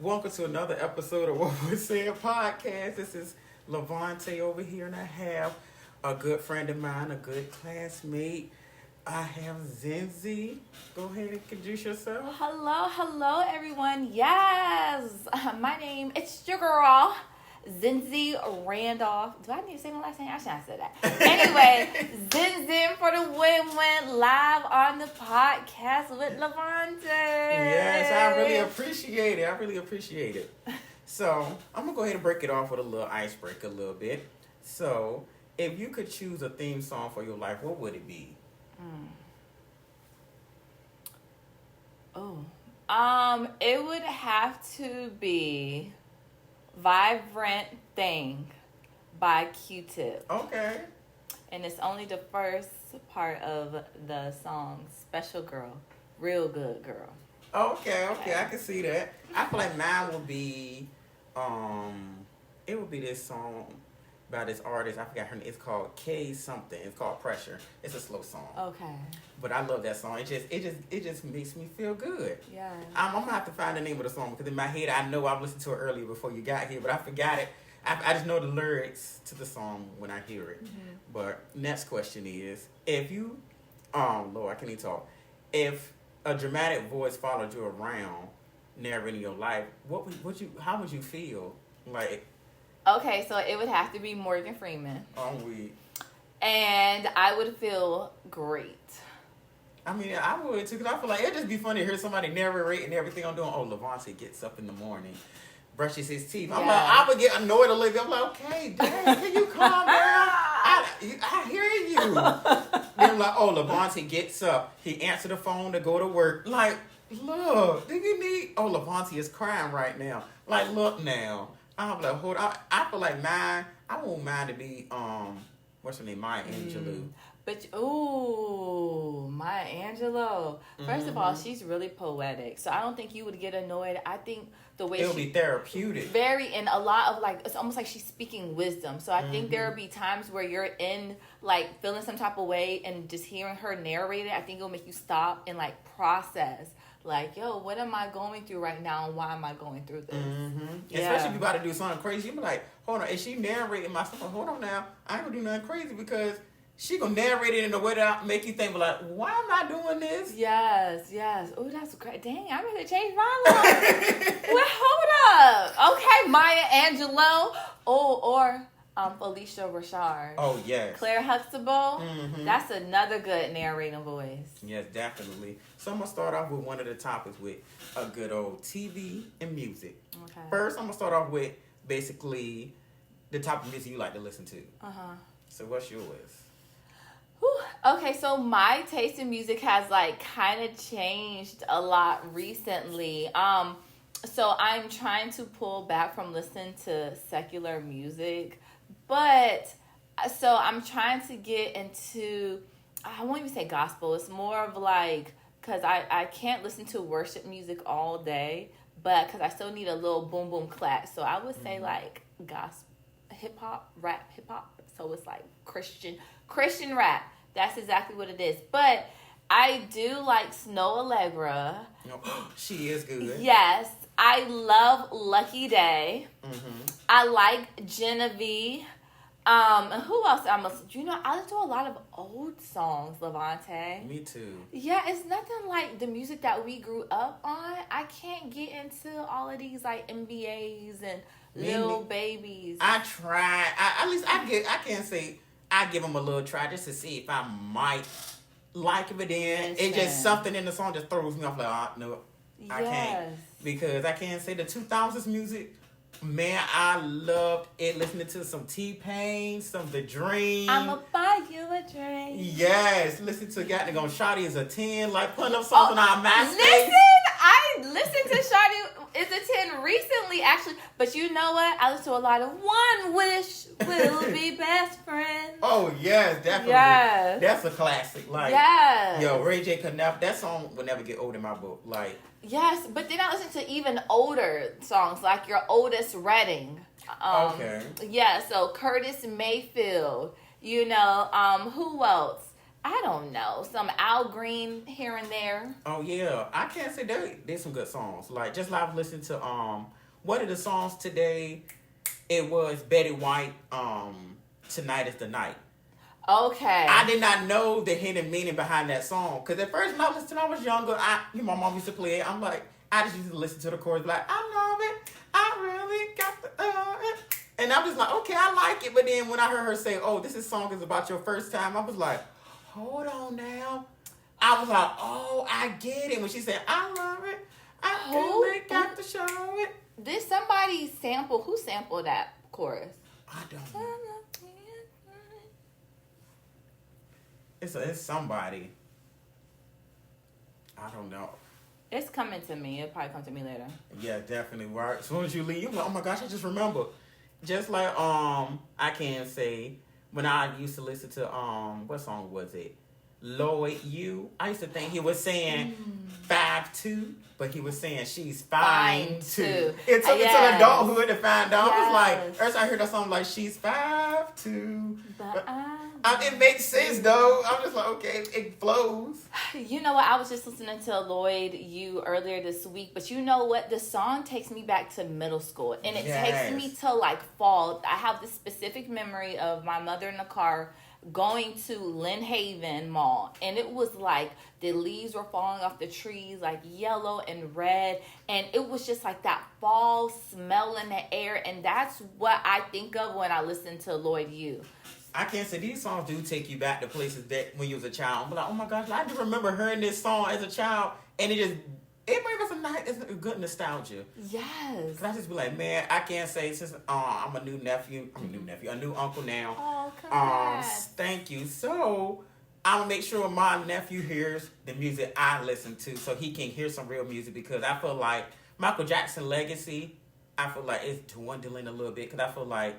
Welcome to another episode of Mouf-SeD podcast. This is Levante over here, and I have a good friend of mine, a good classmate. I have Zenzi. Go ahead and introduce yourself. Hello, everyone. Yes, my name, it's your girl, Zenzi Randolph. Do I need to say my last name? I shouldn't have said that. Anyway, Zenzi for the win live on the podcast with Levante. Yes, I really appreciate it. So, I'm going to go ahead and break it off with a little icebreaker a little bit. So, if you could choose a theme song for your life, what would it be? It would have to be Vibrant Thing by Q-Tip. Okay. And it's only the first part of the song, Special Girl, Real Good Girl. Okay, I can see that. I feel like mine would be, it would be this song by this artist. I forgot her name. It's called K something. It's called Pressure. It's a slow song. Okay. But I love that song. It just makes me feel good. Yeah. I'm gonna have to find the name of the song because in my head I know I've listened to it earlier before you got here, but I forgot it. I just know the lyrics to the song when I hear it. Mm-hmm. But next question is, if you, Lord, I can't even talk. If a dramatic voice followed you around, narrating your life, how would you feel? Like, Okay, so it would have to be Morgan Freeman. we. And I would feel great. I mean, I would too, because I feel like it'd just be funny to hear somebody narrating everything I'm doing. Oh, Levante gets up in the morning, brushes his teeth. I'm like, I would get annoyed a little bit. I'm like, okay, dang, can you calm down? I hear you. Then I'm like, oh, Levante gets up. He answered the phone to go to work. Like, look, do you need? Oh, Levante is crying right now. Like, look now. I'm like, hold on. I feel like mine. I won't mind to be what's her name, Maya Angelou. But Maya Angelou. First of all, she's really poetic, so I don't think you would get annoyed. I think the way It'll be therapeutic. And a lot of it's almost like she's speaking wisdom. So I think there will be times where you're in feeling some type of way, and just hearing her narrate it, I think it'll make you stop and process. Yo, what am I going through right now, and why am I going through this? Mm-hmm. Yeah. Especially if you about to do something crazy, you be like, hold on, is she narrating my stuff? Hold on now, I ain't gonna do nothing crazy because she gonna narrate it in a way that make you think, why am I doing this? Yes. Oh, that's great. Dang, I'm gonna change my life. Well, hold up. Okay, Maya Angelou. Or Felicia Rashard. Oh, yes. Claire Huxtable. Mm-hmm. That's another good narrating voice. Yes, definitely. So I'm going to start off with one of the topics with a good old TV and music. Okay. First, I'm going to start off with basically the type of music you like to listen to. Uh-huh. So what's yours? Whew. Okay, so my taste in music has kind of changed a lot recently. So I'm trying to pull back from listening to secular music. But, so I'm trying to get into, I won't even say gospel. It's more of because I can't listen to worship music all day, but because I still need a little boom boom clap. So I would say gospel, hip-hop, rap hip-hop. So it's Christian rap. That's exactly what it is. But I do like Snow Allegra. She is good. Yes. I love Lucky Day. Mm-hmm. I like Genevieve. Who else? I listen to a lot of old songs, Levante. Me too. Yeah, it's nothing like the music that we grew up on. I can't get into all of these NBAs and Lil Babies. I try. I can't say I give them a little try just to see if I might like it, but then it's just something in the song just throws me off. No, I can't, because I can't say the 2000s music. Man, I loved it. Listening to some T-Pain, some The Dream. I'ma buy you a drink. Yes, listen to Got to Go Shawty is a 10. Putting up songs on our MySpace. Listen, I listened to Shawty is a 10 recently, actually. But you know what? I listen to a lot of One Wish Will Be Best Friends. Oh, yes, definitely. Yes. That's a classic. Yes. Yo, Ray J could never, that song will never get old in my book. Yes, but then I listen to even older songs, like your Otis Redding. Okay. Yeah, so Curtis Mayfield. Who else? I don't know, some Al Green here and there. Oh yeah, I can't say there's some good songs. Like just like I've listened to one of the songs today. It was Betty White. Tonight is the night. Okay. I did not know the hidden meaning behind that song because at first when I listened, I was younger. My mom used to play it. I'm like, I just used to listen to the chorus like, I love it. I really got it. And I'm just like, okay, I like it. But then when I heard her say, oh, song is about your first time, I was like, hold on now. I was like, oh, I get it. When she said, I love it. I really got to show it. Did somebody sample? Who sampled that chorus? I don't know. It's somebody. I don't know. It's coming to me. It'll probably come to me later. Yeah, definitely. Right. As soon as you leave, you're like, oh my gosh, I just remember. Just like I can say when I used to listen to what song was it? Lloyd U. I used to think he was saying 5'2", but he was saying she's fine too. It took me to adulthood to find out. I was like, first I heard that song like she's 5'2", but it makes sense though. I'm just like, okay, it flows. You know what? I was just listening to Lloyd U earlier this week, but you know what? The song takes me back to middle school, and it takes me to like fall. I have this specific memory of my mother in the car going to Lynn Haven Mall, and it was like the leaves were falling off the trees like yellow and red, and it was just like that fall smell in the air, and that's what I think of when I listen to Lloyd U. I can't say these songs do take you back to places that when you was a child. I'm like, oh my gosh, I do remember hearing this song as a child, and it brings us it's a good nostalgia. Yes. I just be like, man, I can't say since I'm a new uncle now. Oh, congrats. Thank you. So I'm gonna make sure my nephew hears the music I listen to, so he can hear some real music, because I feel like Michael Jackson legacy, I feel like it's dwindling a little bit, because I feel like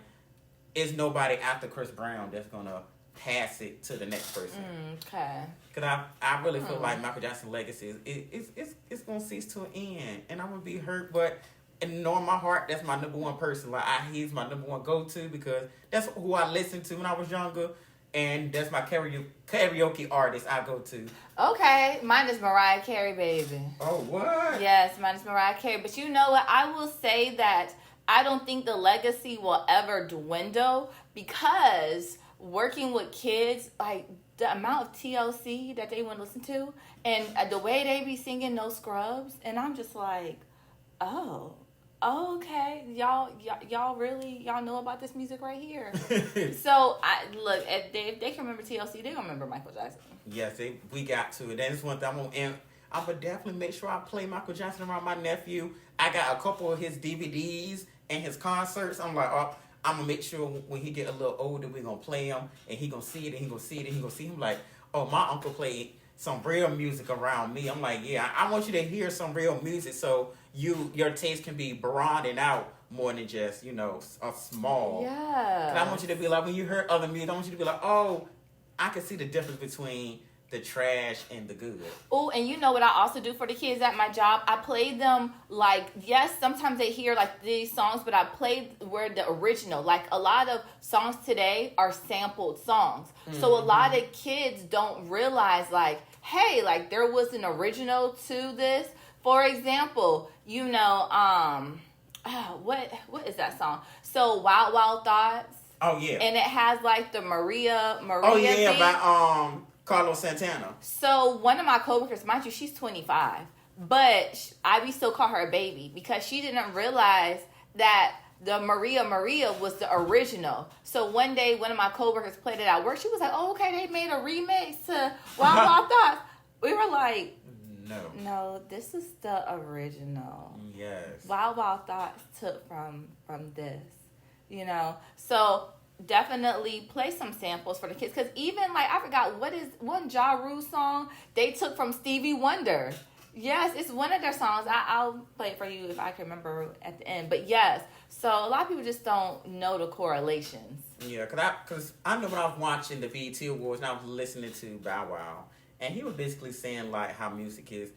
it's nobody after Chris Brown that's gonna pass it to the next person. Okay. Because I really feel like Michael Jackson's legacy it's gonna cease to an end, and I'm gonna be hurt. But knowing my heart, that's my number one person. Like he's my number one go to, because that's who I listened to when I was younger, and that's my karaoke artist I go to. Okay, mine is Mariah Carey, baby. Oh, what? Yes, mine is Mariah Carey. But you know what? I will say that I don't think the legacy will ever dwindle, because working with kids, like the amount of TLC that they want to listen to, and the way they be singing No Scrubs, and I'm just like, oh, okay, y'all really know about this music right here. So if they can remember TLC, they gonna remember Michael Jackson. Yes, we got to. And that's one thing I'm gonna definitely make sure I play Michael Jackson around my nephew. I got a couple of his DVDs and his concerts. I'm like, I'm gonna make sure when he get a little older, we gonna play him, and he gonna see it, and he gonna see it, and he gonna see him like, oh, my uncle played some real music around me. I'm like, yeah, I want you to hear some real music, so your taste can be broadened out more than just a small. Yeah. And I want you to be like, when you hear other music, I want you to be like, oh, I can see the difference between the trash and the good. Oh, and you know what I also do for the kids at my job? I play them like, yes, sometimes they hear like these songs, but I play where the original. Like a lot of songs today are sampled songs. Mm-hmm. So a lot of kids don't realize like, hey, like there was an original to this. For example, what is that song? So Wild Wild Thoughts. Oh yeah. And it has like the Maria Oh yeah, beat. by Carlos Santana. So one of my coworkers, mind you, she's 25, but I be still call her a baby, because she didn't realize that the Maria was the original. So one day, one of my coworkers played it at work. She was like, "Oh, okay, they made a remix to Wild Wild Thoughts." We were like, "No, this is the original." Yes. Wild Wild Thoughts took from this, So definitely play some samples for the kids, because even like I forgot one Ja Rule song they took from Stevie Wonder. Yes, it's one of their songs. I'll play it for you if I can remember at the end. But yes, so a lot of people just don't know the correlations. Yeah, because I know when I was watching the BET Awards and I was listening to Bow Wow, and he was basically saying like how music is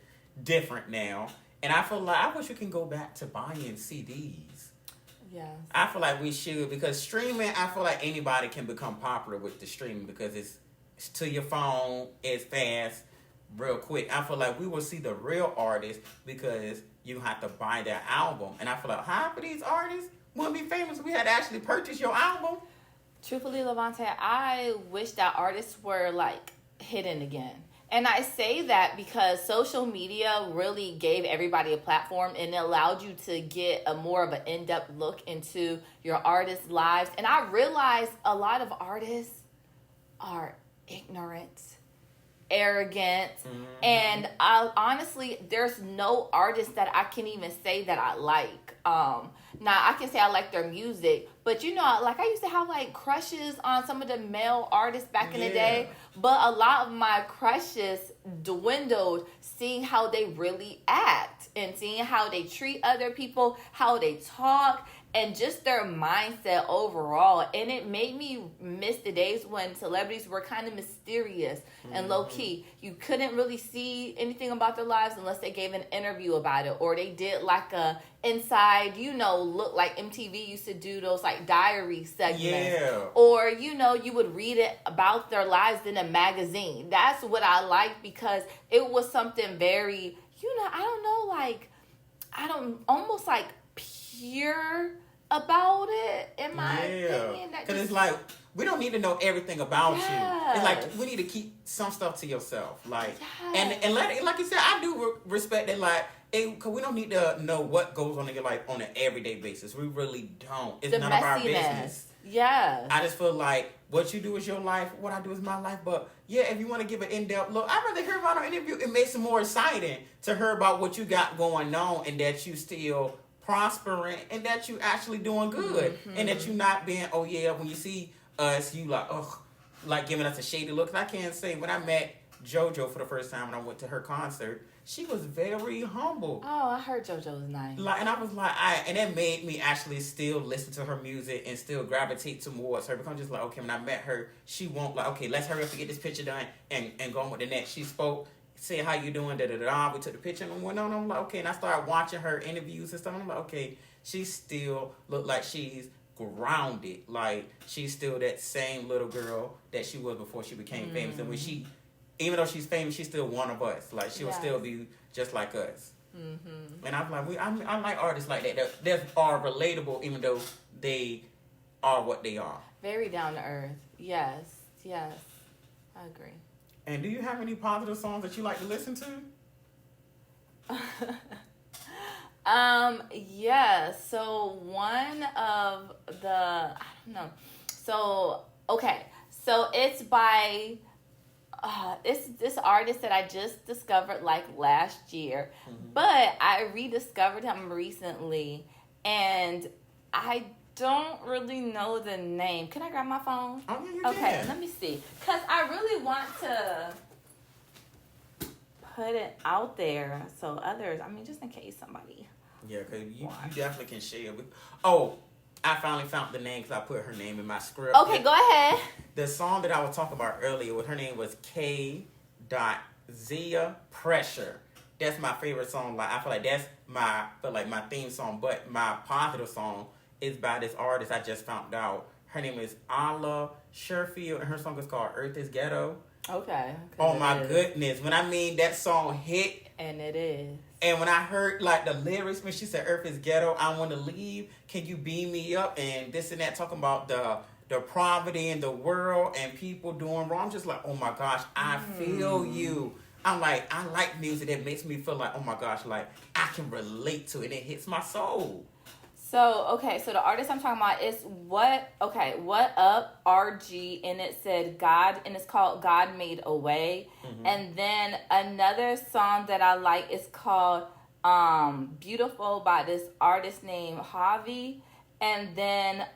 different now, and I feel like I wish we can go back to buying CDs. Yeah. I feel like we should, because streaming, I feel like anybody can become popular with the streaming, because to your phone as fast, real quick. I feel like we will see the real artists because you have to buy their album. And I feel like half of these artists wouldn't be famous if we had to actually purchase your album. Truthfully, Levante, I wish that artists were like hidden again. And I say that because social media really gave everybody a platform and it allowed you to get a more of an in-depth look into your artists' lives. And I realized a lot of artists are ignorant, arrogant, and honestly, there's no artist that I can even say that I like. Now I can say I like their music, but you know, like I used to have like crushes on some of the male artists back in the day, but a lot of my crushes dwindled seeing how they really act and seeing how they treat other people, how they talk, and just their mindset overall. And it made me miss the days when celebrities were kind of mysterious and low-key. You couldn't really see anything about their lives unless they gave an interview about it, or they did like a inside, you know, look like MTV used to do those like diary segments. Or, you know, you would read it about their lives in a magazine. That's what I like because it was something very, you know, almost like pure about it, in my opinion. Because it's like, we don't need to know everything about you. It's like, we need to keep some stuff to yourself. Like, and like you said, I do respect that, like, because we don't need to know what goes on in your life on an everyday basis. We really don't. It's none of our business. Yes. I just feel like what you do is your life, what I do is my life. But yeah, if you want to give an in-depth look, I'd rather hear about an interview. It makes it more exciting to hear about what you got going on and that you still prospering and that you actually doing good and that you not being, oh yeah, when you see us, you like, ugh, like giving us a shady look. I can't say when I met JoJo for the first time when I went to her concert, she was very humble. Oh, I heard JoJo was nice. Like, and I was like, and that made me actually still listen to her music and still gravitate towards her because I'm just like, okay, when I met her, she won't like, okay, let's hurry up and get this picture done and go on with the next. She spoke, said, how you doing, da-da-da-da. We took the picture and went on. I'm like, okay, and I started watching her interviews and stuff. I'm like, okay, she still look like she's grounded. Like, she's still that same little girl that she was before she became famous. And when she, even though she's famous, she's still one of us. Like, she'll still be just like us. And I'm like, I like artists like that are relatable, even though they are what they are. Very down to earth. Yes, I agree. And do you have any positive songs that you like to listen to? Yeah. So one of the, I don't know. So, okay. So it's by this artist that I just discovered like last year, but I rediscovered him recently, and I don't really know the name. Can I grab my phone? Oh, yeah, you okay, can. let me see. Because I really want to put it out there so others, I mean, just in case somebody. Yeah, because you definitely can share with. Oh, I finally found the name because I put her name in my script. Okay, go ahead. The song that I was talking about earlier, with her name was K. Zia Pressure. That's my favorite song. Like, I feel like that's my theme song. But my positive song is by this artist I just found out. Her name is Ala Sherfield, and her song is called Earth is Ghetto. Okay. Oh my goodness. When I mean that song hit. And it is. And when I heard like the lyrics when she said Earth is ghetto, I want to leave. Can you beam me up? And this and that, talking about the poverty in the world and people doing wrong. I'm just like, oh my gosh, I feel you. I'm like, I like music that makes me feel like, oh my gosh, like I can relate to it. And it hits my soul. So, okay, so the artist I'm talking about is What Up RG, and it said God, and it's called God Made a Way. And then another song that I like is called Beautiful by this artist named Javi. And then,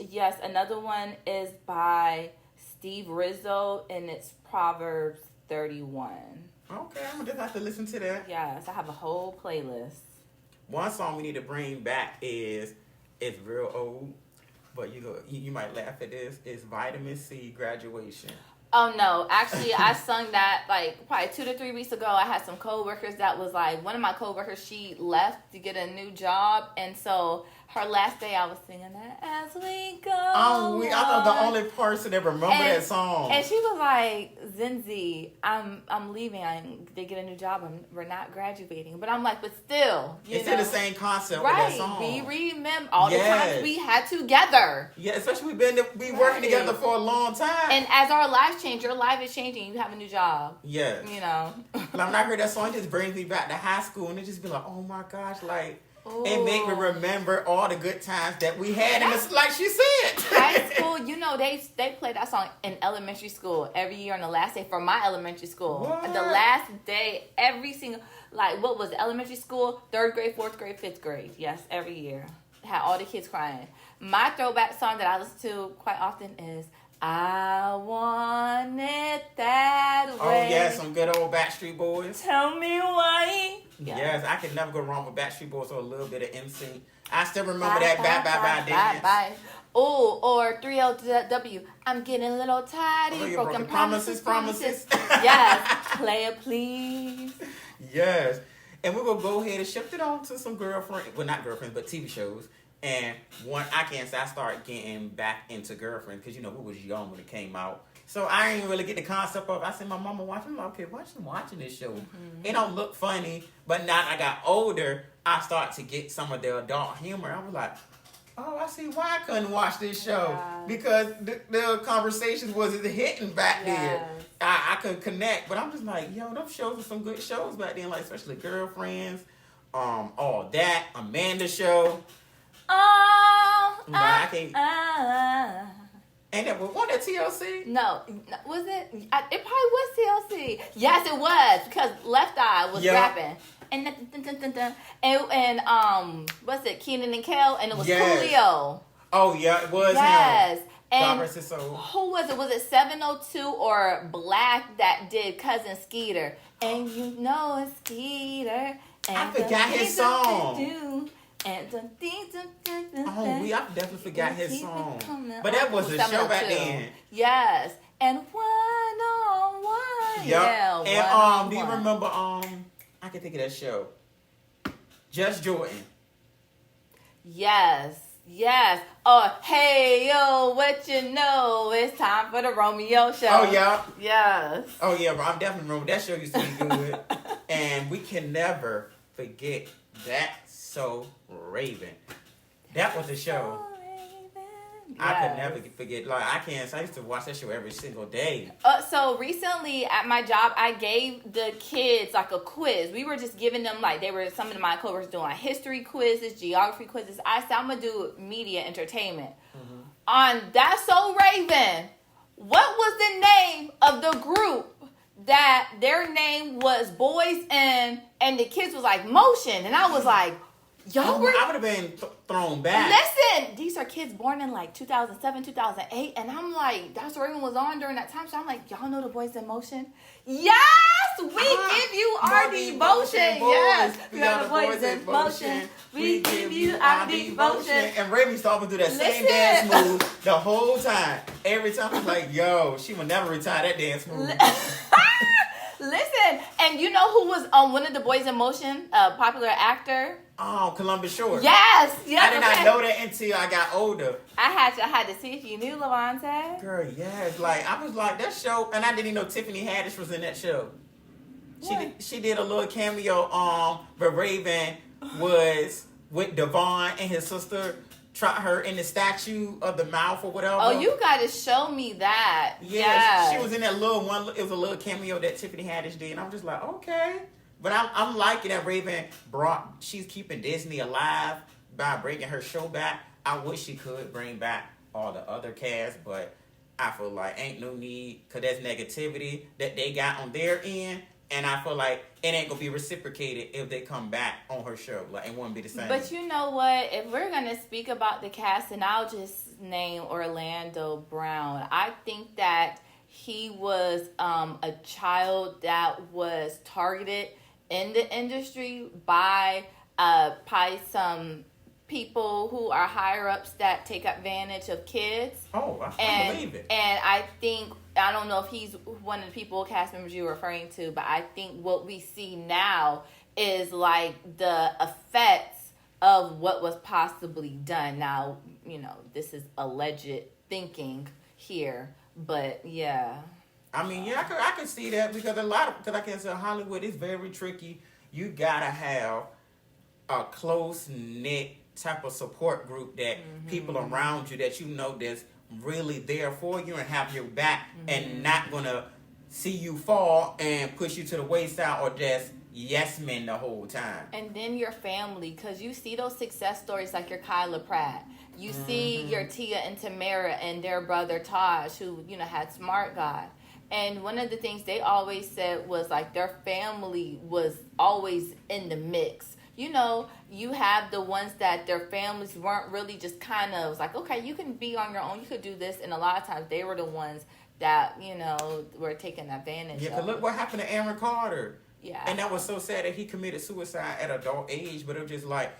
yes, another one is by Steve Rizzo, and it's Proverbs 31. Okay, I'm going to just have to listen to that. Yes, I have a whole playlist. One song we need to bring back it's real old, but you might laugh at this. It's Vitamin C Graduation. Oh no, actually I sung that like probably 2 to 3 weeks ago. I had some coworkers that was like, one of my coworkers, she left to get a new job, and so Her last day, I was singing that as we go. I thought the only person that remember that song. And she was like, Zinzi, I'm leaving. They get a new job. We're not graduating. But I'm like, but still, it's in the same concept with right? that song. We remember all the times we had together. Yeah, especially we working together for a long time. And as our lives change, your life is changing. You have a new job. Yeah, you know. But when I heard that song, it just brings me back to high school, and it just be like, oh my gosh, like. Ooh. It made me remember all the good times that we had like she said. High school, you know, they play that song in elementary school every year on the last day for my elementary school. What? The last day, every single, like, what was it? Elementary school, 3rd grade, 4th grade, 5th grade. Yes, every year. Had all the kids crying. My throwback song that I listen to quite often is I Want It That Way. Oh, yeah, some good old Backstreet Boys. Tell me why. Yeah. Yes, I can never go wrong with Backstreet Boys or a little bit of NSYNC. I still remember that Bye dance. Bye. Oh, or 3LW. I'm getting a little tired. Broken promises. Yes. Play it, please. Yes. And we're going to go ahead and shift it on to some not girlfriends, but TV shows. And I can't say I started getting back into Girlfriends because, we was young when it came out. So I didn't really get the concept of. I said my mama watching. I'm like, okay, why she watching this show? Mm-hmm. It don't look funny, but now that I got older, I start to get some of the adult humor. I was like, oh, I see why I couldn't watch this show because the conversations wasn't hitting back then. I could connect, but I'm just like, yo, them shows were some good shows back then, like especially Girlfriends, all that Amanda show. I can't. And it was that TLC? No, was it? It probably was TLC. Yes, it was because Left Eye was rapping, and what's it? Keenan and Kel, and it was Coolio. Oh yeah, it was. Yes, him. and who was it? Was it 702 or Black that did Cousin Skeeter? And it's Skeeter. And I forgot his song. And I definitely forgot his song. But that was a show back then. Yes. And 101. Yep. Yeah. And do you remember I can think of that show. Just Jordan. Yes. Oh, hey yo, what you know? It's time for the Romeo show. Oh yeah. Yes. Oh yeah, bro. I definitely remember that show used to be good. And we can never forget that. So Raven. That was the show. I could never forget. Like I used to watch that show every single day. So recently at my job, I gave the kids like a quiz. We were just giving them some of my coworkers doing history quizzes, geography quizzes. I said I'm gonna do media entertainment. Mm-hmm. On That's So Raven. What was the name of the group that their name was Boys and the kids was like Motion, and I was like. I would have been thrown back. Listen, these are kids born in 2007, 2008, and I'm like, that's what Raven was on during that time. So I'm like, y'all know the Boys in Motion? Yes, we give you our devotion. Yes, we are the Boys in Motion. We give you our devotion. And Raven used to always do that same dance move the whole time. Every time I'm like, yo, she will never retire that dance move. Listen, and you know who was on one of the Boys in Motion, a popular actor? Oh, Columbus Short. Yes. I did not know that until I got older. I had to see if you knew Levante. Girl, yes. I was like, that show, and I didn't even know Tiffany Haddish was in that show. She did a little cameo where Raven was with Devon and his sister. Try her in the statue of the mouth or whatever. Oh, you gotta show me that. Yeah, she was in that little one. It was a little cameo that Tiffany Haddish did, and I'm just like, okay. But I'm liking that Raven she's keeping Disney alive by bringing her show back. I wish she could bring back all the other cast, but I feel like ain't no need because there's negativity that they got on their end. And I feel like it ain't gonna be reciprocated if they come back on her show. Like it won't be the same. But you know what? If we're gonna speak about the cast, and I'll just name Orlando Brown. I think that he was a child that was targeted in the industry by probably some people who are higher ups that take advantage of kids. Oh, I believe it. And I think, I don't know if he's one of the cast members you were referring to, but I think what we see now is like the effects of what was possibly done. Now, this is alleged thinking here, but yeah. I mean, yeah, I can see that because because like I said, Hollywood is very tricky. You gotta have a close knit type of support group that people around you that that's really there for you and have your back and not gonna see you fall and push you to the wayside or just yes men the whole time. And then your family, because you see those success stories like your Kyla Pratt. You see your Tia and Tamara and their brother Taj, who, had Smart God. And one of the things they always said was like their family was always in the mix. You have the ones that their families weren't really just kind of was like, okay, you can be on your own, you could do this. And a lot of times they were the ones that, were taking advantage of. Yeah, because look what happened to Aaron Carter. Yeah. And that was so sad that he committed suicide at adult age, but it was just like,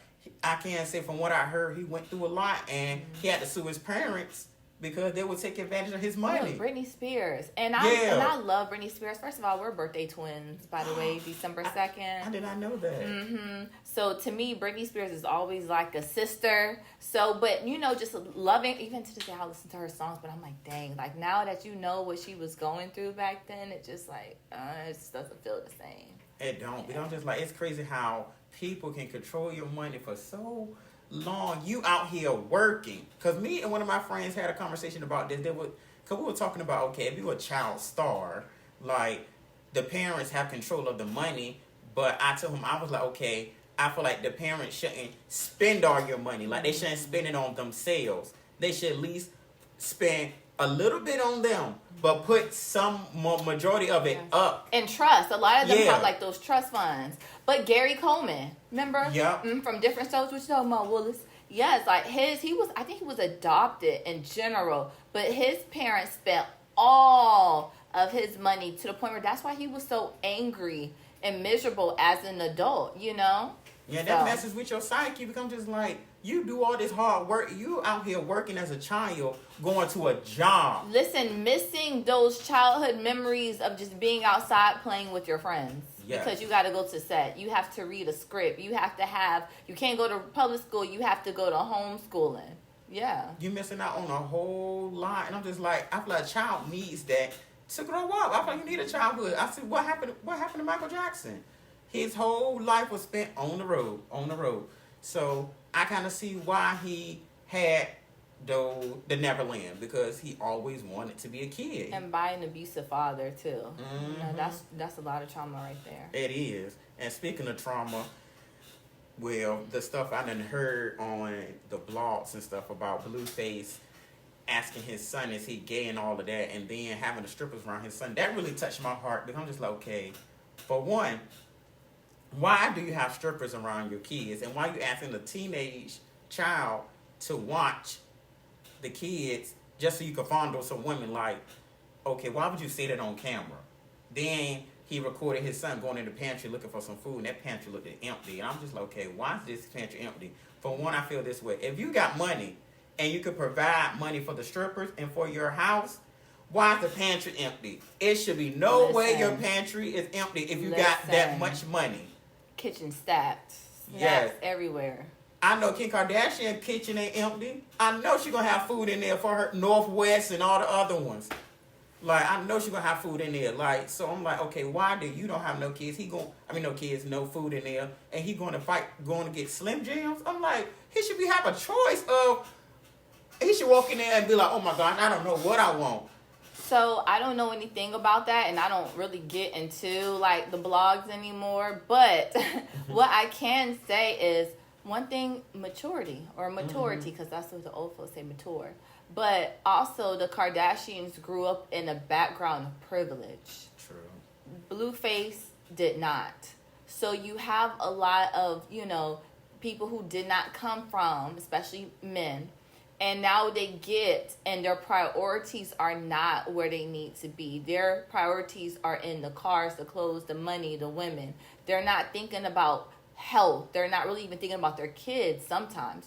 I can't say from what I heard, he went through a lot and he had to sue his parents because they would take advantage of his money. Yeah, Britney Spears. And I love Britney Spears. First of all, we're birthday twins, by the way, December 2nd. I did not know that. So to me, Britney Spears is always like a sister. So, but just loving, even to this day, I listen to her songs, but I'm like, dang, like now that you know what she was going through back then, it just like, it just doesn't feel the same. It don't. Yeah. It don't just like, it's crazy how people can control your money for so long. You out here working. Because me and one of my friends had a conversation about this. Because we were talking about, okay, if you're a child star, like the parents have control of the money. But I told him, I was like, okay, I feel like the parents shouldn't spend all your money. Like they shouldn't spend it on themselves. They should at least spend a little bit on them, but put some majority of it up. And trust. A lot of them have like those trust funds. But Gary Coleman, remember? Yeah. From different shows, which talking about Willis. Yes, like I think he was adopted in general, but his parents spent all of his money to the point where that's why he was so angry and miserable as an adult, Yeah, that messes with your psyche. Become just like, you do all this hard work. You out here working as a child, going to a job. Listen, missing those childhood memories of just being outside playing with your friends. Yes. Because you got to go to set. You have to read a script. You can't go to public school. You have to go to homeschooling. Yeah. You're missing out on a whole lot. And I'm just like, I feel like a child needs that to grow up. I feel like you need a childhood. I said, what happened to Michael Jackson? His whole life was spent on the road. So I kind of see why he had the Neverland, because he always wanted to be a kid. And by an abusive father, too. That's a lot of trauma right there. It is. And speaking of trauma, well, the stuff I done heard on the blogs and stuff about Blueface asking his son, is he gay and all of that, and then having the strippers around his son, that really touched my heart, because I'm just like, okay, for one, why do you have strippers around your kids? And why are you asking a teenage child to watch the kids just so you can fondle some women? Like, okay, why would you say that on camera? Then he recorded his son going in the pantry looking for some food, and that pantry looked empty. And I'm just like, okay, why is this pantry empty? For one, I feel this way. If you got money and you could provide money for the strippers and for your house, why is the pantry empty? It should be no way your pantry is empty if you got that much money. Kitchen stacked. Snacks everywhere. I know Kim Kardashian kitchen ain't empty. I know she's going to have food in there for her Northwest and all the other ones. Like, I know she's going to have food in there. Like, so I'm like, okay, why do you don't have no kids? No food in there. And he going to get Slim Jims? I'm like, he should have a choice of, he should walk in there and be like, oh my God, I don't know what I want. So I don't know anything about that, and I don't really get into like the blogs anymore. But what I can say is one thing: maturity, because that's what the old folks say, mature. But also, the Kardashians grew up in a background of privilege. True. Blueface did not. So you have a lot of people who did not come from, especially men. And now and their priorities are not where they need to be. Their priorities are in the cars, the clothes, the money, the women. They're not thinking about health. They're not really even thinking about their kids sometimes,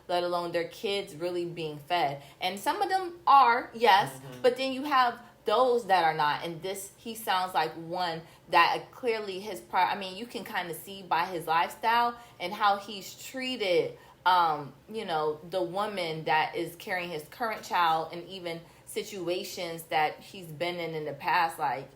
let alone their kids really being fed. And some of them are, yes, but then you have those that are not, and this, he sounds like one that clearly his prior, I mean, you can kind of see by his lifestyle and how he's treated, the woman that is carrying his current child, and even situations that he's been in the past, like,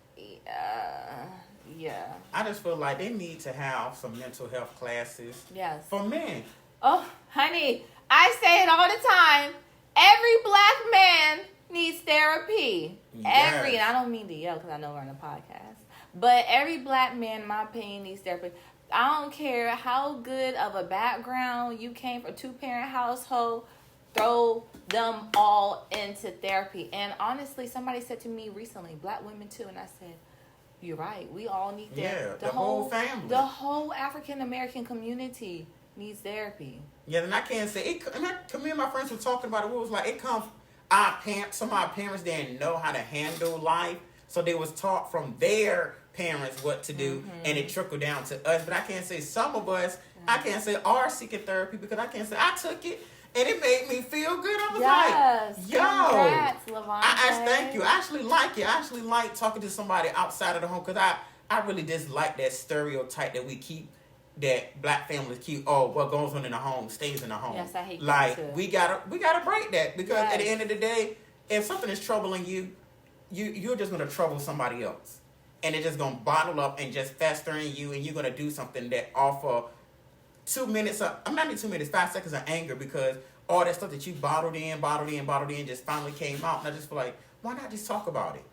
yeah. I just feel like they need to have some mental health classes. Yes. For men. Oh, honey, I say it all the time. Every black man needs therapy. Yes. And I don't mean to yell because I know we're on a podcast, but every black man, in my opinion, needs therapy. I don't care how good of a background you came from, 2-parent household, throw them all into therapy. And honestly, somebody said to me recently, black women too, and I said, you're right. We all need therapy. Yeah, the whole family. The whole African American community needs therapy. Yeah, and I can't say it. And me and my friends were talking about it. It was like it comes. Some of our parents didn't know how to handle life, so they was taught from their parents what to do, and it trickled down to us. But I can't say some of us. I can't say are seeking therapy, because I can't say I took it and it made me feel good. I was like, yo, congrats, Levante. Thank you. I actually like it. I actually like talking to somebody outside of the home, because I really dislike that stereotype that we keep. That black families keep, what goes on in the home stays in the home. Yes, I hate like, that too. we gotta break that, because at the end of the day, if something is troubling you, you're just gonna trouble somebody else, and it's just gonna bottle up and just fester in you, and you're gonna do something that offer 2 minutes. I'm not even 2 minutes, 5 seconds of anger, because all that stuff that you bottled in, just finally came out, and I just feel like, why not just talk about it?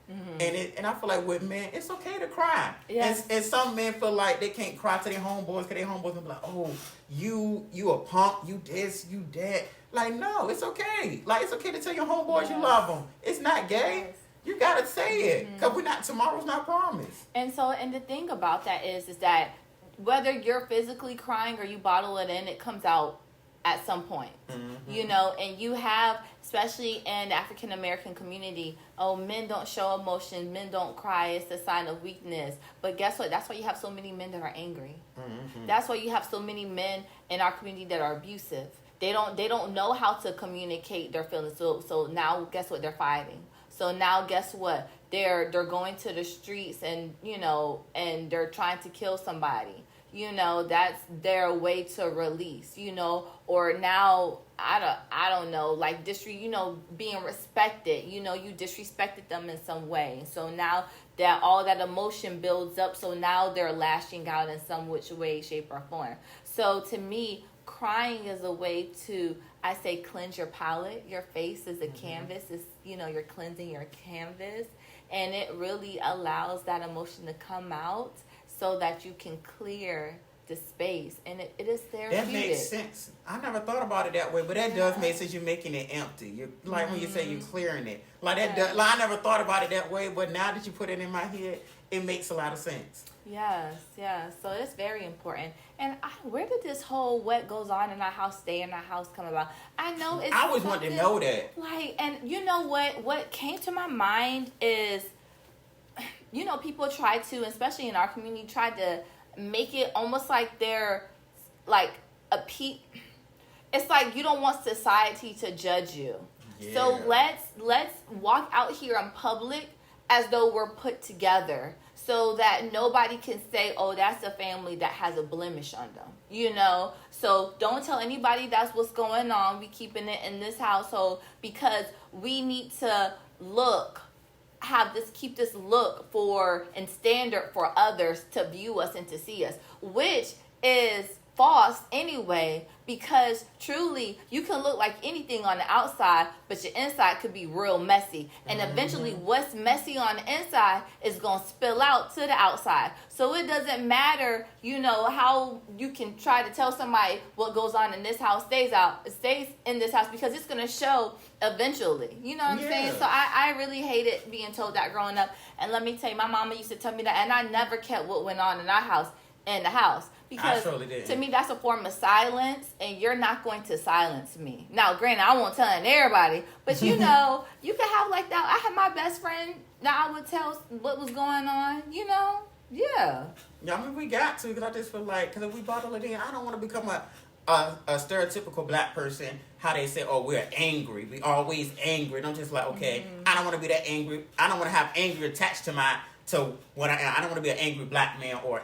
And I feel like with men, it's okay to cry. Yes. And some men feel like they can't cry to their homeboys, because their homeboys will be like, oh, you a punk, you this, you that. Like, no, it's okay. Like, it's okay to tell your homeboys you love them. It's not gay. Yes. You gotta say it, because tomorrow's not promised. And the thing about that is that whether you're physically crying or you bottle it in, it comes out at some point, and you have, especially in the African American community, men don't show emotion, men don't cry, it's a sign of weakness. But guess what? That's why you have so many men that are angry. That's why you have so many men in our community that are abusive. They don't know how to communicate their feelings. So now guess what? They're fighting. So now guess what? They're going to the streets, and and they're trying to kill somebody. That's their way to release, or now, I don't know, like being respected, you disrespected them in some way. So now that all that emotion builds up, so now they're lashing out in some which way, shape, or form. So to me, crying is a way to, I say, cleanse your palate. Your face is a canvas. It's, you're cleansing your canvas, and it really allows that emotion to come out, so that you can clear the space, and it is therapeutic. That makes sense. I never thought about it that way, but that does make sense. You're making it empty. You like when you say you're clearing it, like that. Does, like, I never thought about it that way, but now that you put it in my head, it makes a lot of sense. Yes. So it's very important. And where did this whole what goes on in our house, stay in our house come about? I know it's. I always wanted to know that. Like, and you know what? What came to my mind is, people try to, especially in our community, try to make it almost like they're like it's like you don't want society to judge you. Yeah. So let's walk out here in public as though we're put together, so that nobody can say, oh, that's a family that has a blemish on them. So don't tell anybody that's what's going on. We keeping it in this household, because we need to keep this look for and standard for others to view us and to see us, which is false anyway, because truly you can look like anything on the outside, but your inside could be real messy, and eventually what's messy on the inside is going to spill out to the outside. So it doesn't matter, how you can try to tell somebody what goes on in this house stays in this house, because it's going to show eventually. You know what I'm saying? So I really hated being told that growing up. And let me tell you, my mama used to tell me that, and I never kept what went on in our house in the house, because to me that's a form of silence, and you're not going to silence me. Now granted, I won't tell everybody, but you can have like that. I had my best friend that I would tell what was going on. Yeah, I mean, we got to, because I just feel like, because if we bottle it in, I don't want to become a stereotypical black person, how they say, oh, we're angry. We always angry. And I'm just like, okay, I don't want to be that angry. I don't want to have anger attached to what I am. I don't want to be an angry black man or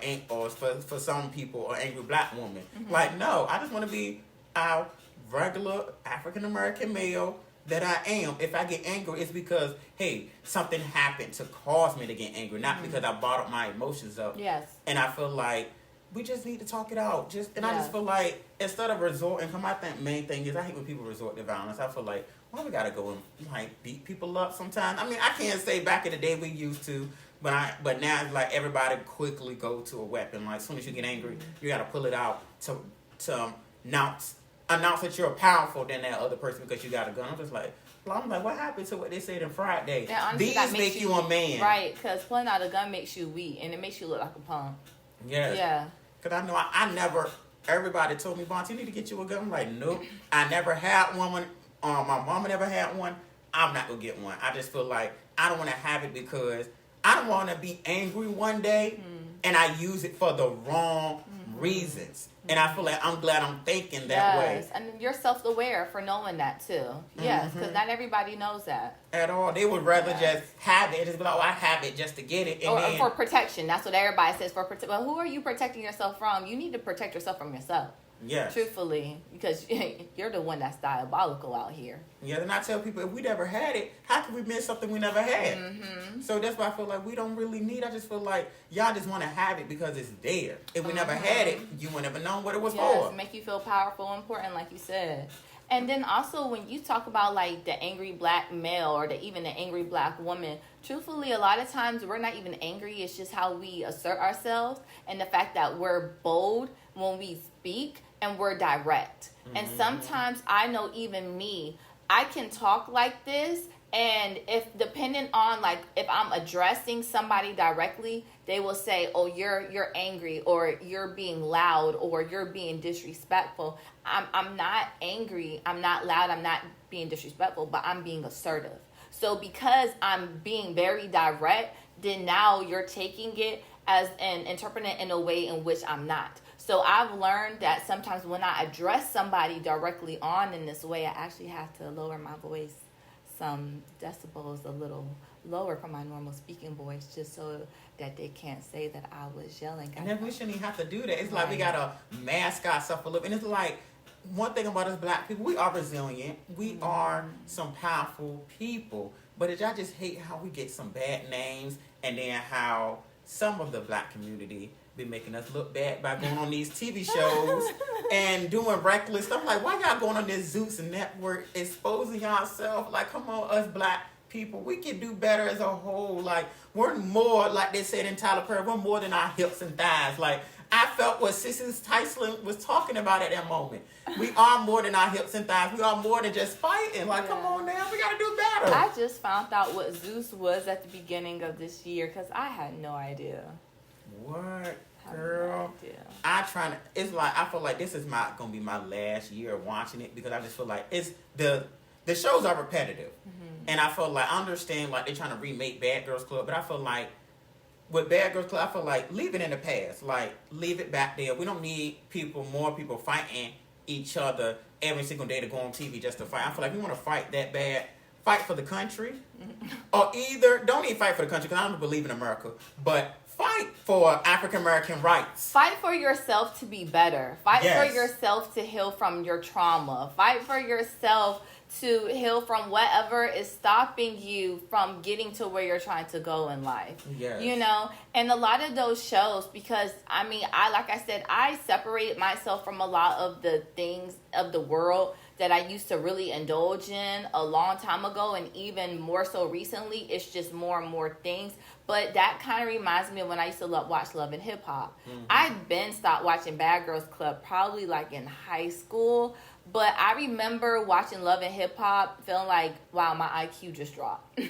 for some people, an angry black woman. Like, no, I just want to be a regular African American male that I am. If I get angry, it's because, hey, something happened to cause me to get angry, not because I bottled my emotions up. Yes. And I feel like we just need to talk it out. I just feel like instead of resorting, because my main thing is I hate when people resort to violence. I feel like, why we gotta go and like beat people up sometimes? I mean, I can't say back in the day we used to, but now it's like everybody quickly go to a weapon. Like as soon as you get angry, you gotta pull it out to announce that you're powerful than that other person because you got a gun. I'm like, what happened to what they said in Friday? Yeah, honestly, these make you a man, right? Because pulling out a gun makes you weak, and it makes you look like a punk. Yes. Yeah. Because I know I never, everybody told me, Bonte, you need to get you a gun. I'm like, nope. I never had one. My mama never had one. I'm not going to get one. I just feel like I don't want to have it because I don't want to be angry one day and I use it for the wrong reasons. And I feel like I'm glad I'm thinking that way. And you're self-aware for knowing that too. Yes, because not everybody knows that. At all. They would rather just have it and just be like, oh, I have it just to get it. And or for protection. That's what everybody says. Well, who are you protecting yourself from? You need to protect yourself from yourself. Yes. Truthfully, because you're the one that's diabolical out here. Yeah, and I tell people, if we never had it, how can we miss something we never had? So that's why I feel like we don't really need. I just feel like y'all just want to have it because it's there. If we never had it, you would never known what it was for. Make you feel powerful and important, like you said. And then also when you talk about like the angry black male or even the angry black woman, truthfully, a lot of times we're not even angry. It's just how we assert ourselves and the fact that we're bold when we speak and we're direct. And sometimes I know even me, I can talk like this. And if depending on like if I'm addressing somebody directly, they will say, "Oh, you're angry, or you're being loud, or you're being disrespectful." I'm not angry, I'm not loud, I'm not being disrespectful, but I'm being assertive. So because I'm being very direct, then now you're taking it as and interpreting it in a way in which I'm not. So I've learned that sometimes when I address somebody directly on in this way, I actually have to lower my voice some decibels a little lower from my normal speaking voice just so that they can't say that I was yelling. And then we shouldn't even have to do that. It's like we got to mask ourselves a little. And it's like, one thing about us black people, we are resilient. We are some powerful people. But I just hate how we get some bad names and then how some of the black community be making us look bad by going on these TV shows and doing reckless stuff. Like, why y'all going on this Zeus network exposing yourself? Like, come on, us black people, we can do better as a whole. Like, we're more, like they said in Tyler Perry, we're more than our hips and thighs. Like, I felt what Sissy Tyson was talking about at that moment. We are more than our hips and thighs. We are more than just fighting. Like, come on now, we got to do better. I just found out what Zeus was at the beginning of this year because I had no idea. What, girl? It's like, I feel like this is gonna be my last year of watching it because I just feel like it's the shows are repetitive. And I feel like, I understand like they're trying to remake Bad Girls Club, but I feel like with Bad Girls Club, I feel like leave it in the past. Like, leave it back there. We don't need more people fighting each other every single day to go on TV just to fight. I feel like we want to fight that bad. Fight for the country. Or either, don't even fight for the country because I don't believe in America, but fight for African American rights. Fight for yourself to be better. Fight for yourself to heal from your trauma. Fight for yourself to heal from whatever is stopping you from getting to where you're trying to go in life. Yes. You know, and a lot of those shows, because I mean, like I said, I separated myself from a lot of the things of the world that I used to really indulge in a long time ago, and even more so recently, it's just more and more things. But that kind of reminds me of when I used to watch Love and Hip Hop. I've been stopped watching Bad Girls Club probably like in high school. But I remember watching Love and Hip Hop feeling like, wow, my IQ just dropped.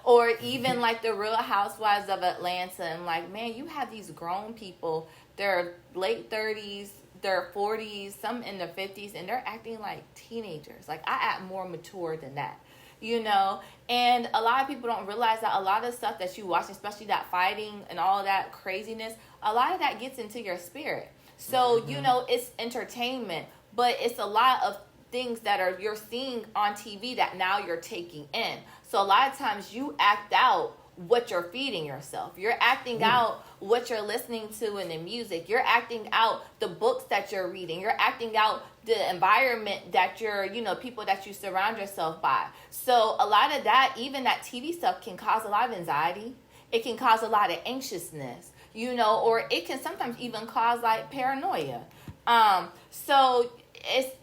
Or even like the Real Housewives of Atlanta. And like, man, you have these grown people, they're late 30s, their 40s, some in their 50s, and they're acting like teenagers. Like, I act more mature than that, you know? And a lot of people don't realize that a lot of stuff that you watch, especially that fighting and all that craziness, a lot of that gets into your spirit. So, you know, it's entertainment, but it's a lot of things that you're seeing on TV that now you're taking in. So a lot of times you act out what you're feeding yourself. You're acting out what you're listening to in the music. You're acting out the books that you're reading. You're acting out the environment that you're, people that you surround yourself by. So a lot of that, even that TV stuff, can cause a lot of anxiety. It can cause a lot of anxiousness, or it can sometimes even cause like paranoia. So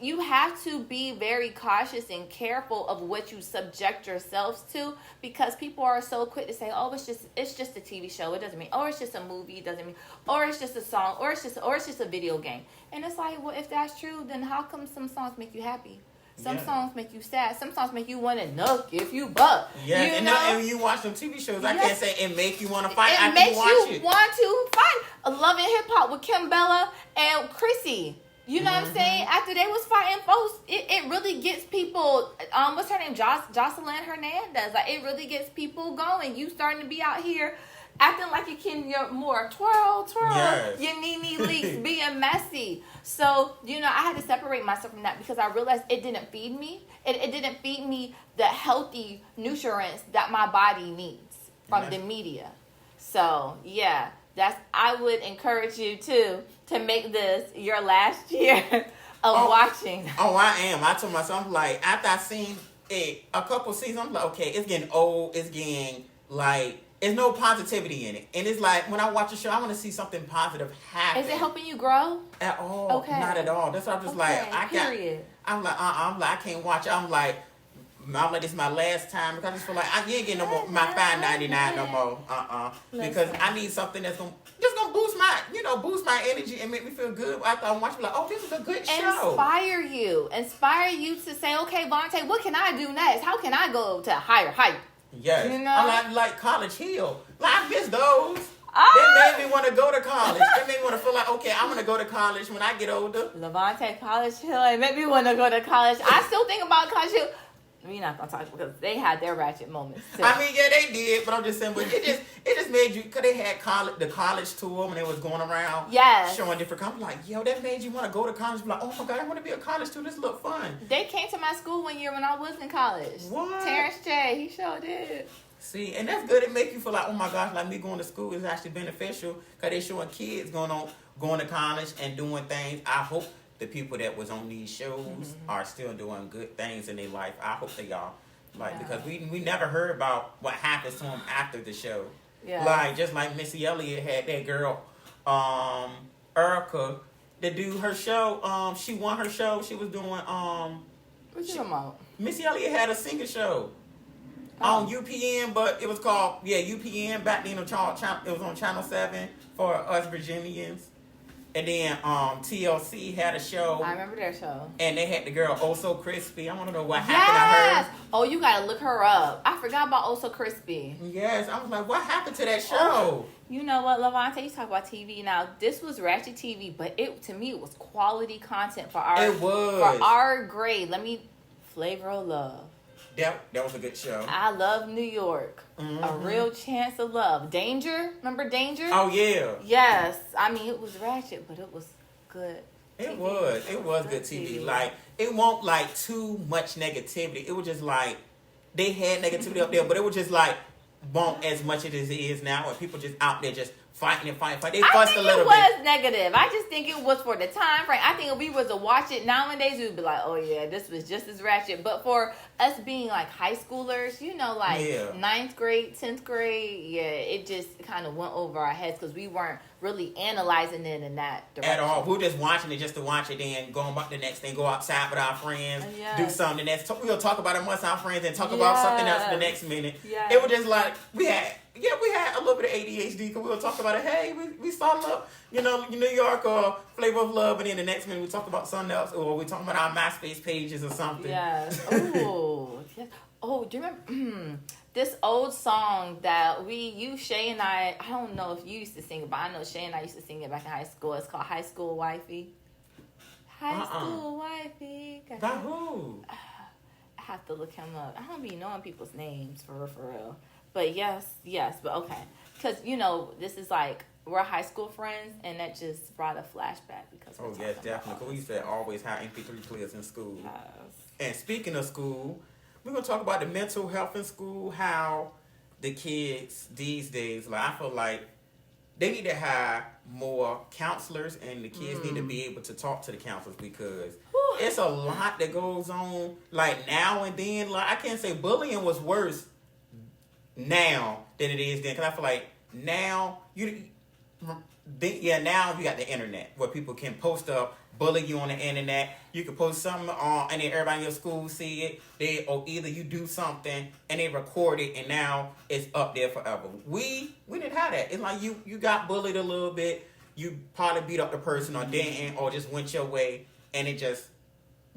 you have to be very cautious and careful of what you subject yourselves to, because people are so quick to say, oh, it's just a TV show. It doesn't mean, or it's just a movie. It doesn't mean, or it's just a song, or it's just a video game. And it's like, well, if that's true, then how come some songs make you happy? Some songs make you sad. Some songs make you want to knock if you buck. Yeah, and when you watch them TV shows, I can't say it make you want to fight. It makes you want to fight. Love and Hip Hop with Kim Bella and Chrissy. You know what I'm saying? After they was fighting folks, it really gets people, what's her name? Jocelyn Hernandez. Like, it really gets people going. You starting to be out here acting like you can, you're more twirl, yes. Your knee leaks, being messy. So, I had to separate myself from that because I realized it didn't feed me. It didn't feed me the healthy nutrients that my body needs from the media. So, yeah. I would encourage you to make this your last year of watching. Oh, I am. I told myself, like, after I seen a couple seasons, I'm like, okay, it's getting old. It's getting, like, there's no positivity in it. And it's like, when I watch a show, I want to see something positive happen. Is it helping you grow? At all. Okay. Not at all. That's why I'm just like, I'm like, I can't watch it. I'm like, this is my last time, because I just feel like you ain't getting no more my $5.99 no more. Because I need something that's gonna boost my energy and make me feel good after I'm watching. Like, oh, this is a good show. Inspire you to say, okay, Vontae, what can I do next? How can I go to higher height? Yes, I like College Hill. Like, I miss those. They made me want to go to college. They made me want to feel like, okay, I'm going to go to college when I get older. Levante College Hill, it made me want to go to college. I still think about College Hill. We're not gonna talk because they had their ratchet moments too. I mean, yeah, they did, but I'm just saying, but it just made you, because they had the college tour when they was going around, showing different companies. Like, yo, that made you want to go to college. Be like, oh my God, I want to be a college tour. This look fun. They came to my school one year when I was in college. What? Terrence J, he sure did. See, and that's good. It make you feel like, oh my gosh, like me going to school is actually beneficial, because they showing kids going to college and doing things. I hope the people that was on these shows are still doing good things in their life. I hope they are. Because we never heard about what happens to them after the show. Yeah. Like, just like Missy Elliott had that girl, Erica, to do her show. She won her show. She was doing, what you talking about? Missy Elliott had a singing show on UPN, but it was called, UPN. Back then, it was on Channel 7 for us Virginians. And then TLC had a show. I remember their show. And they had the girl Oh So Crispy. I want to know what happened to her. Oh, you got to look her up. I forgot about Oh So Crispy. Yes. I was like, what happened to that show? Oh, you know what, Levante? You talk about TV. Now, this was ratchet TV, but to me, it was quality content for our grade. Flavor of Love. That was a good show. I love New York. Mm-hmm. A Real Chance of Love. Danger? Remember Danger? Oh, yeah. Yes. I mean, it was ratchet, but it was good. It was. It was good TV. Like, it won't, like, too much negativity. It was just, like, they had negativity up there, but it was just, like, won't as much as it is now, where people just out there just fighting. They fussed a little bit. I think it was negative. I just think it was for the time frame. I think if we was to watch it nowadays, we'd be like, oh yeah, this was just as ratchet. But for us being like high schoolers, 9th grade, 10th grade, it just kind of went over our heads because we weren't really analyzing it in that direction. At all. We were just watching it just to watch it, then going about the next thing, go outside with our friends, do something that's, we'll talk about it amongst our friends and talk about something else the next minute. Yes. It was just like, we had a little bit of ADHD because we were talking about it. Hey, we started up, New York or Flavor of Love, and then the next minute we talk about something else, or we talking about our MySpace pages or something. Yes. Oh, yes. Oh, do you remember this old song that Shay and I don't know if you used to sing it, but I know Shay and I used to sing it back in high school. It's called High School Wifey. High School Wifey. By who? I have to look him up. I don't be knowing people's names for real. But yes, but okay. Because, this is like we're high school friends, and that just brought a flashback because we're yes, talking definitely. about Because we used to always have MP3 players in school. Yes. And speaking of school, we're gonna talk about the mental health in school. How the kids these days, like I feel like they need to have more counselors, and the kids need to be able to talk to the counselors because it's a lot that goes on. Like now and then, like I can't say bullying was worse now than it is then, because I feel like now now you got the internet where people can post up, bully you on the internet. You can post something on, and then everybody in your school see it. Or either you do something and they record it, and now it's up there forever. We didn't have that. It's like you got bullied a little bit. You probably beat up the person or didn't, or just went your way, and it just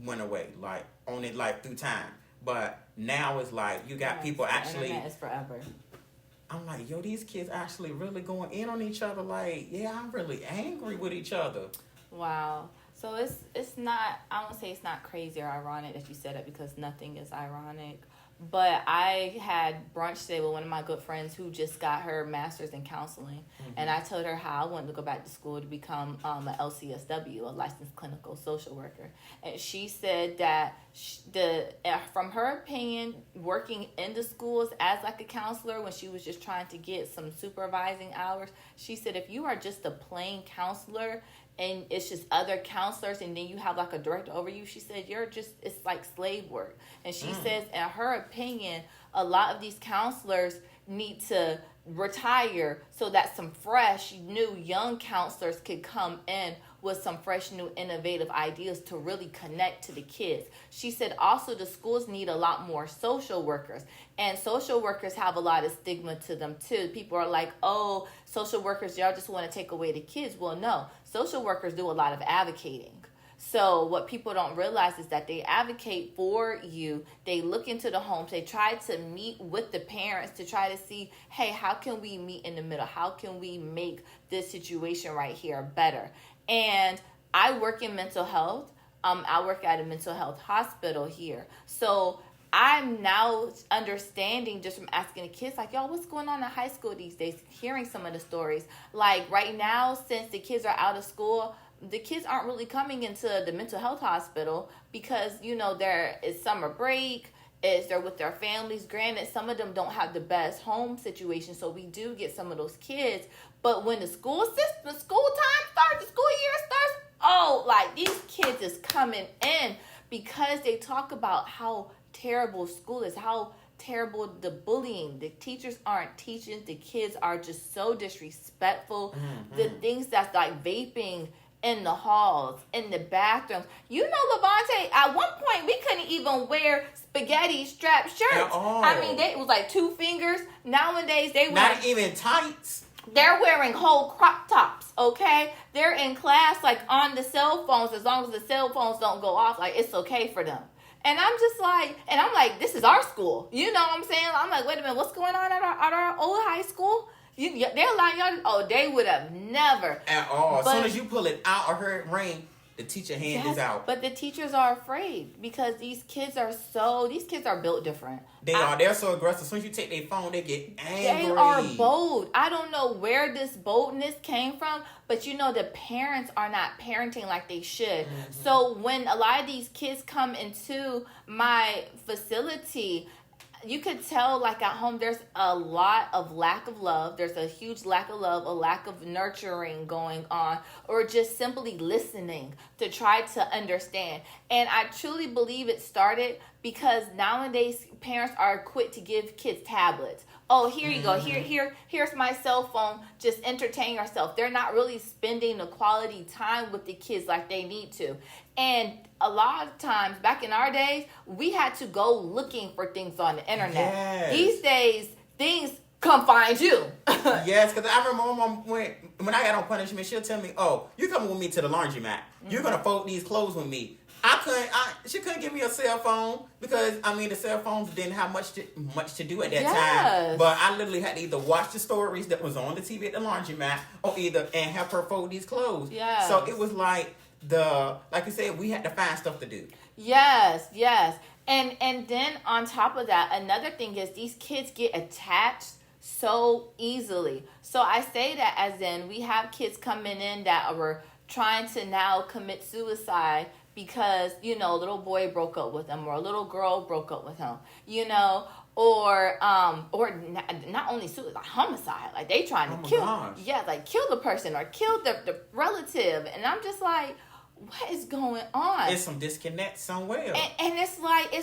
went away, like on it, like through time. But now it's like you got people actually. The internet is forever. I'm like, yo, these kids actually really going in on each other. Like, yeah, I'm really angry with each other. Wow. So it's not, I won't say it's not crazy or ironic that you said it because nothing is ironic. But I had brunch today with one of my good friends who just got her master's in counseling. Mm-hmm. And I told her how I wanted to go back to school to become a LCSW, a licensed clinical social worker. And she said that from her opinion, working in the schools as like a counselor when she was just trying to get some supervising hours, she said if you are just a plain counselor and it's just other counselors and then you have like a director over you, she said it's like slave work. And she says in her opinion, a lot of these counselors need to retire so that some fresh, new, young counselors could come in with some fresh, new, innovative ideas to really connect to the kids. She said also the schools need a lot more social workers. And social workers have a lot of stigma to them too. People are like, oh, social workers, y'all just want to take away the kids. Well, no, social workers do a lot of advocating. So what people don't realize is that they advocate for you. They look into the homes. They try to meet with the parents to try to see, hey, how can we meet in the middle? How can we make this situation right here better? And I work in mental health. I work at a mental health hospital here. So I'm now understanding just from asking the kids, like, y'all, what's going on in high school these days? Hearing some of the stories. Like right now, since the kids are out of school, the kids aren't really coming into the mental health hospital because, there is summer break, they're with their families. Granted, some of them don't have the best home situation, so we do get some of those kids. But when the school time starts, the school year starts, like these kids is coming in because they talk about how terrible school is, how terrible the bullying. The teachers aren't teaching. The kids are just so disrespectful. Mm-hmm. The things that's like vaping in the halls, in the bathrooms. Levante, at one point, we couldn't even wear spaghetti strap shirts. I mean, it was like 2 fingers. Nowadays, not even tights. They're wearing whole crop tops, okay? They're in class, like, on the cell phones. As long as the cell phones don't go off, like, it's okay for them. And I'm just like, this is our school. You know what I'm saying? I'm like, wait a minute, what's going on at our old high school? They're like, they would have never. At all. As soon as you pull it out or hear it ring, the teacher hand is out. But the teachers are afraid because these kids are built different. They're so aggressive. As soon as you take their phone, they get angry. They are bold. I don't know where this boldness came from, but the parents are not parenting like they should. Mm-hmm. So when a lot of these kids come into my facility, you could tell, like, at home, there's a lot of lack of love. There's a huge lack of love, a lack of nurturing going on, or just simply listening to try to understand. And I truly believe it started because nowadays parents are quick to give kids tablets. Oh, here you go. Here's my cell phone. Just entertain yourself. They're not really spending the quality time with the kids like they need to. And a lot of times, back in our days, we had to go looking for things on the internet. Yes. These days, things come find you. Yes, because I remember my mom, when I got on punishment, she'll tell me, oh, you're coming with me to the laundromat. Mm-hmm. You're going to fold these clothes with me. She couldn't give me a cell phone because, the cell phones didn't have much to do at that time. But I literally had to either watch the stories that was on the TV at the laundromat and have her fold these clothes. Yes. So it was like like you said, we had to find stuff to do. Yes. And then on top of that, another thing is these kids get attached so easily. So I say that as in we have kids coming in that are trying to now commit suicide because, you know, a little boy broke up with them or a little girl broke up with him, you know, or not only suicide, like homicide, like they trying to kill the person or kill the relative. And I'm just like, what is going on? It's some disconnect somewhere. And it's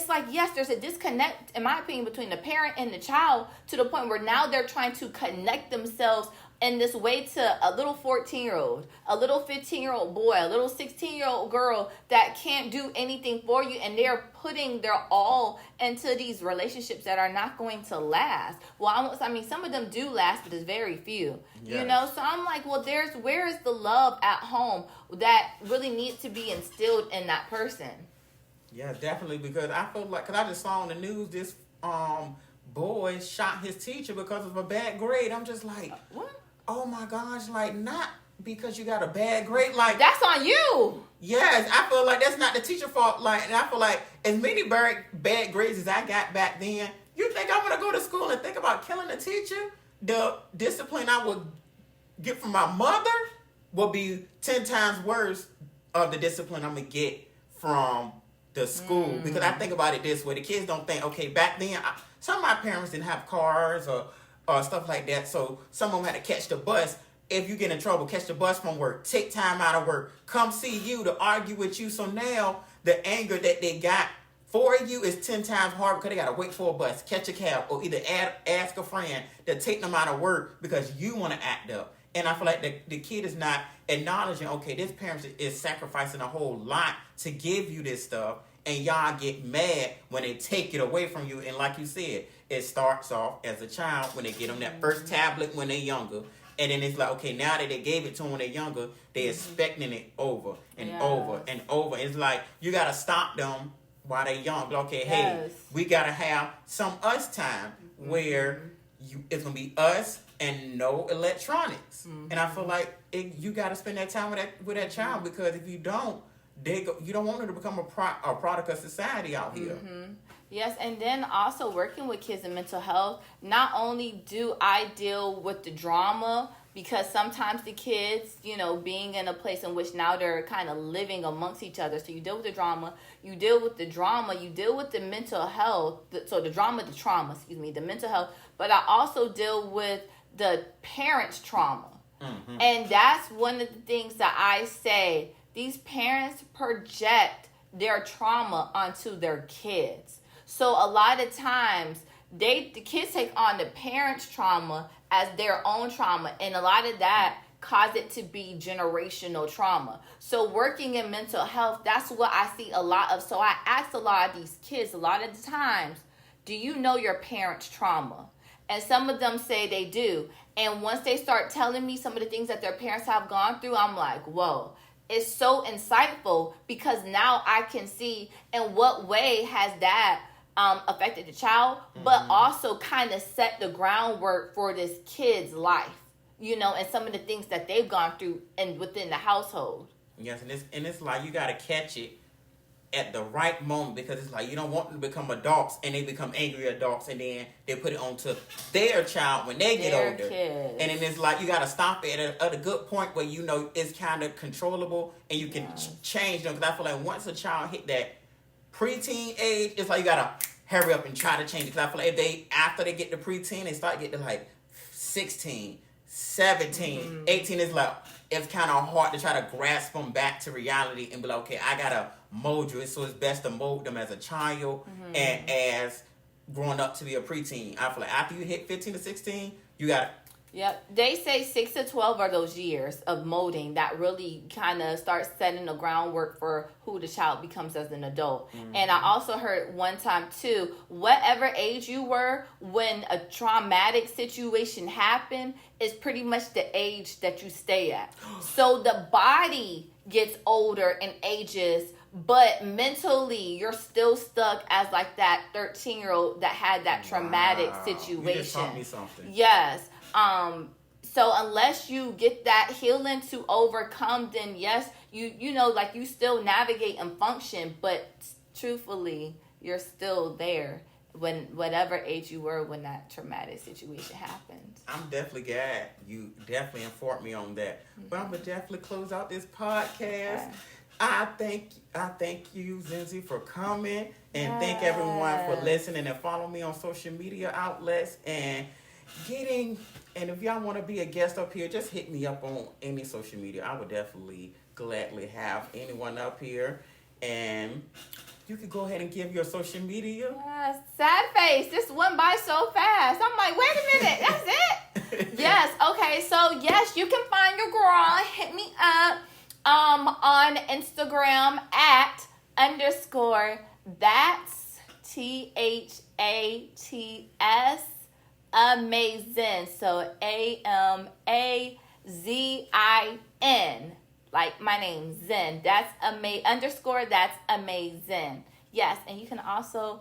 like, yes, there's a disconnect, in my opinion, between the parent and the child to the point where now they're trying to connect themselves in this way to a little 14-year-old, a little 15-year-old boy, a little 16-year-old girl that can't do anything for you, and they're putting their all into these relationships that are not going to last. Well, some of them do last, but it's very few. Yes. You know, so I'm like, well, where is the love at home that really needs to be instilled in that person? Yeah, definitely, because I feel like, because I just saw on the news this boy shot his teacher because of a bad grade. I'm just like, what? Oh my gosh, like, not because you got a bad grade, like that's on you. Yes, I feel like that's not the teacher's fault. Like, and I feel like as many bad grades as I got back then, you think I'm gonna go to school and think about killing a teacher? The discipline I would get from my mother will be 10 times worse of the discipline I'm gonna get from the school. Because I think about it this way: the kids don't think, okay, back then, some of my parents didn't have cars or stuff like that, so some of them had to catch the bus. If you get in trouble, catch the bus from work, take time out of work, come see you to argue with you. So now the anger that they got for you is 10 times harder because they got to wait for a bus, catch a cab, or either ask a friend to take them out of work because you want to act up. And I feel like the kid is not acknowledging, okay, this parent is sacrificing a whole lot to give you this stuff, and y'all get mad when they take it away from you. And like you said, it starts off as a child when they get them that first tablet when they're younger. And then it's like, okay, now that they gave it to them when they're younger, they're expecting it over and over and over. It's like, you got to stop them while they're young. But okay, hey, we got to have some us time where it's going to be us and no electronics. And I feel like you got to spend that time with that child, because if you don't, you don't want her to become a product of society out here. Yes, and then also working with kids in mental health, not only do I deal with the drama, because sometimes the kids, you know, being in a place in which now they're kind of living amongst each other. So you deal with the drama, you deal with the mental health. The mental health. But I also deal with the parents' trauma. And that's one of the things that I say. These parents project their trauma onto their kids. So a lot of times, the kids take on the parents' trauma as their own trauma, and a lot of that cause it to be generational trauma. So working in mental health, that's what I see a lot of. So I ask a lot of these kids, a lot of the times, do you know your parents' trauma? And some of them say they do. And once they start telling me some of the things that their parents have gone through, I'm like, whoa. It's so insightful, because now I can see in what way has that affected the child, but also kind of set the groundwork for this kid's life, you know, and some of the things that they've gone through and within the household. Yes, and it's like you got to catch it at the right moment, because it's like you don't want them to become adults and they become angry adults, and then they put it onto their child when they get older. Kids. And then it's like you got to stop it at a good point where you know it's kind of controllable and you can change them. Because I feel like once a child hit that preteen age, it's like you got to hurry up and try to change it. Because I feel like after they get to preteen, they start getting to like 16, 17, 18, it's like it's kind of hard to try to grasp them back to reality and be like, okay, I got to mold you. So it's best to mold them as a child and as growing up to be a preteen. I feel like after you hit 15 to 16, you got to... Yep. They say 6 to 12 are those years of molding that really kind of starts setting the groundwork for who the child becomes as an adult. And I also heard one time too, whatever age you were when a traumatic situation happened is pretty much the age that you stay at. So the body gets older and ages, but mentally you're still stuck as like that 13-year-old that had that traumatic situation. You just taught me something. Yes. So unless you get that healing to overcome, then yes, you know, like you still navigate and function, but truthfully, you're still there whatever age you were when that traumatic situation happened. I'm definitely glad you definitely informed me on that. But I'm gonna definitely close out this podcast. Yeah. I thank you, Zinzi, for coming, and thank everyone for listening and follow me on social media outlets and if y'all want to be a guest up here, just hit me up on any social media. I would definitely gladly have anyone up here, and you can go ahead and give your social media. Sad face. This went by so fast. I'm like, wait a minute, that's it? Yes. Okay. So yes, you can find your girl. Hit me up on Instagram at _ that's THATS amazing. So AMAZIN. Like my name, Zen. That's _ that's amazing. Yes, and you can also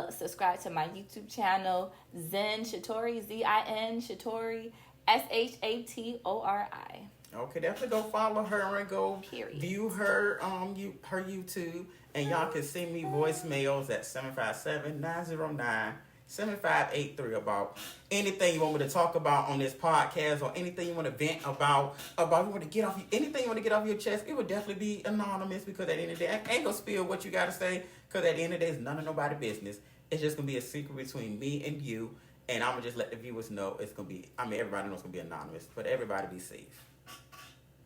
subscribe to my YouTube channel, Zen Shatori, ZIN Shatori, SHATORI. Okay, definitely go follow her and go view her her YouTube, and y'all can send me voicemails at 757-909-7583 about anything you want me to talk about on this podcast, or anything you want to vent about you want to get off anything you want to get off your chest. It would definitely be anonymous, because at the end of the day, I ain't gonna spill what you gotta say, because at the end of the day, it's none of nobody's business. It's just gonna be a secret between me and you, and I'm gonna just let the viewers know it's gonna be. I mean, everybody knows it's gonna be anonymous, but everybody be safe.